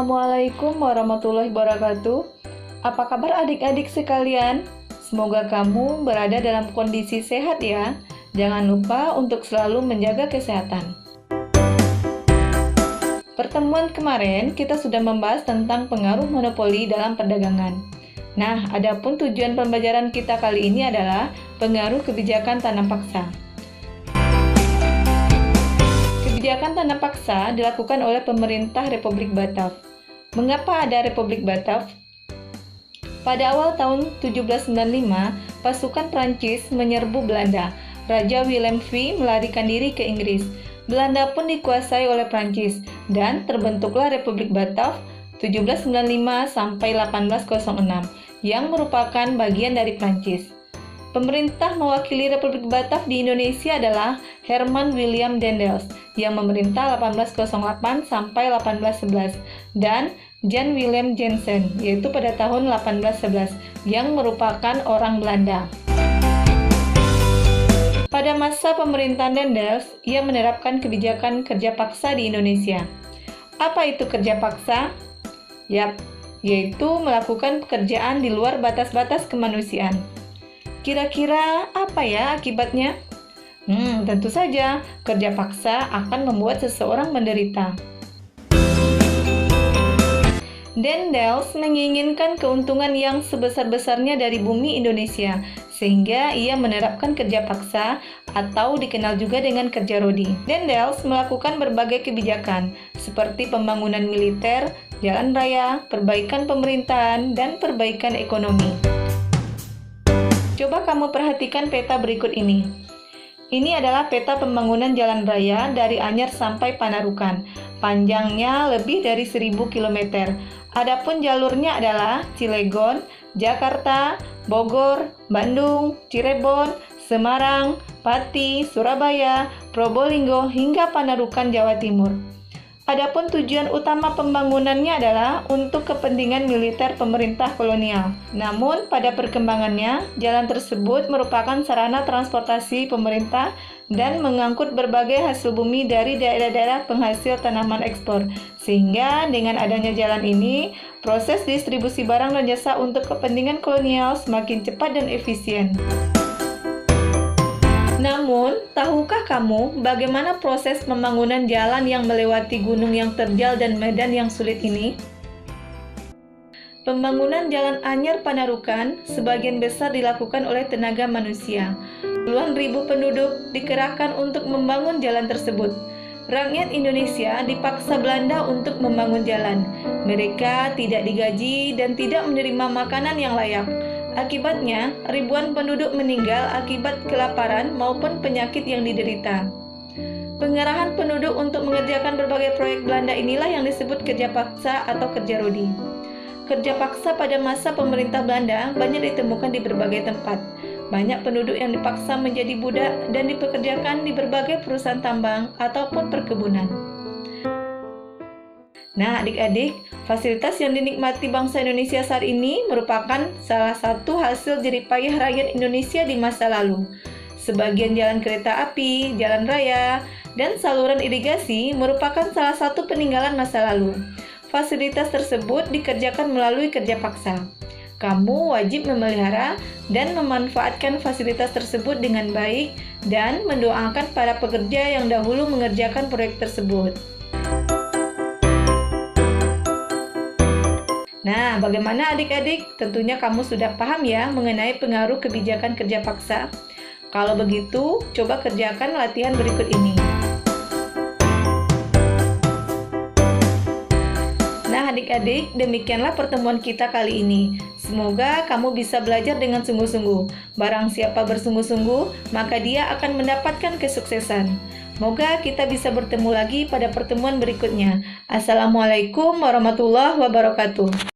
Assalamualaikum warahmatullahi wabarakatuh. Apa kabar adik-adik sekalian? Semoga kamu berada dalam kondisi sehat ya. Jangan lupa untuk selalu menjaga kesehatan. Pertemuan kemarin kita sudah membahas tentang pengaruh monopoli dalam perdagangan. Nah, adapun tujuan pembelajaran kita kali ini adalah pengaruh kebijakan tanam paksa. Kebijakan tanam paksa dilakukan oleh pemerintah Republik Batav. Mengapa ada Republik Batav? Pada awal tahun 1795, pasukan Prancis menyerbu Belanda. Raja Willem V melarikan diri ke Inggris. Belanda pun dikuasai oleh Prancis dan terbentuklah Republik Batav 1795 sampai 1806 yang merupakan bagian dari Prancis. Pemerintah mewakili Republik Batav di Indonesia adalah Herman William Daendels yang memerintah 1808 sampai 1811 dan Jan Willem Jansen yaitu pada tahun 1811 yang merupakan orang Belanda. Pada masa pemerintahan Daendels, ia menerapkan kebijakan kerja paksa di Indonesia. Apa itu kerja paksa? Yaitu melakukan pekerjaan di luar batas-batas kemanusiaan. Kira-kira apa ya akibatnya? Tentu saja, kerja paksa akan membuat seseorang menderita. Daendels menginginkan keuntungan yang sebesar-besarnya dari bumi Indonesia, sehingga ia menerapkan kerja paksa atau dikenal juga dengan kerja rodi. Daendels melakukan berbagai kebijakan, seperti pembangunan militer, jalan raya, perbaikan pemerintahan, dan perbaikan ekonomi. Coba kamu perhatikan peta berikut ini. Ini adalah peta pembangunan jalan raya dari Anyer sampai Panarukan. Panjangnya lebih dari 1000 km. Adapun jalurnya adalah Cilegon, Jakarta, Bogor, Bandung, Cirebon, Semarang, Pati, Surabaya, Probolinggo, hingga Panarukan, Jawa Timur. Adapun tujuan utama pembangunannya adalah untuk kepentingan militer pemerintah kolonial. Namun, pada perkembangannya, jalan tersebut merupakan sarana transportasi pemerintah dan mengangkut berbagai hasil bumi dari daerah-daerah penghasil tanaman ekspor. Sehingga dengan adanya jalan ini, proses distribusi barang dan jasa untuk kepentingan kolonial semakin cepat dan efisien. Namun, tahukah kamu bagaimana proses pembangunan jalan yang melewati gunung yang terjal dan medan yang sulit ini? Pembangunan Jalan Anyer Panarukan sebagian besar dilakukan oleh tenaga manusia. Puluhan ribu penduduk dikerahkan untuk membangun jalan tersebut. Rakyat Indonesia dipaksa Belanda untuk membangun jalan. Mereka tidak digaji dan tidak menerima makanan yang layak. Akibatnya, ribuan penduduk meninggal akibat kelaparan maupun penyakit yang diderita. Pengerahan penduduk untuk mengerjakan berbagai proyek Belanda inilah yang disebut kerja paksa atau kerja rodi. Kerja paksa pada masa pemerintah Belanda banyak ditemukan di berbagai tempat. Banyak penduduk yang dipaksa menjadi budak dan dipekerjakan di berbagai perusahaan tambang ataupun perkebunan. Nah, adik-adik, fasilitas yang dinikmati bangsa Indonesia saat ini merupakan salah satu hasil jerih payah rakyat Indonesia di masa lalu. Sebagian jalan kereta api, jalan raya, dan saluran irigasi merupakan salah satu peninggalan masa lalu. Fasilitas tersebut dikerjakan melalui kerja paksa. Kamu wajib memelihara dan memanfaatkan fasilitas tersebut dengan baik dan mendoakan para pekerja yang dahulu mengerjakan proyek tersebut. Nah, bagaimana adik-adik? Tentunya kamu sudah paham ya mengenai pengaruh kebijakan kerja paksa. Kalau begitu, coba kerjakan latihan berikut ini. Nah, adik-adik, demikianlah pertemuan kita kali ini. Semoga kamu bisa belajar dengan sungguh-sungguh. Barang siapa bersungguh-sungguh, maka dia akan mendapatkan kesuksesan. Semoga kita bisa bertemu lagi pada pertemuan berikutnya. Assalamualaikum warahmatullahi wabarakatuh.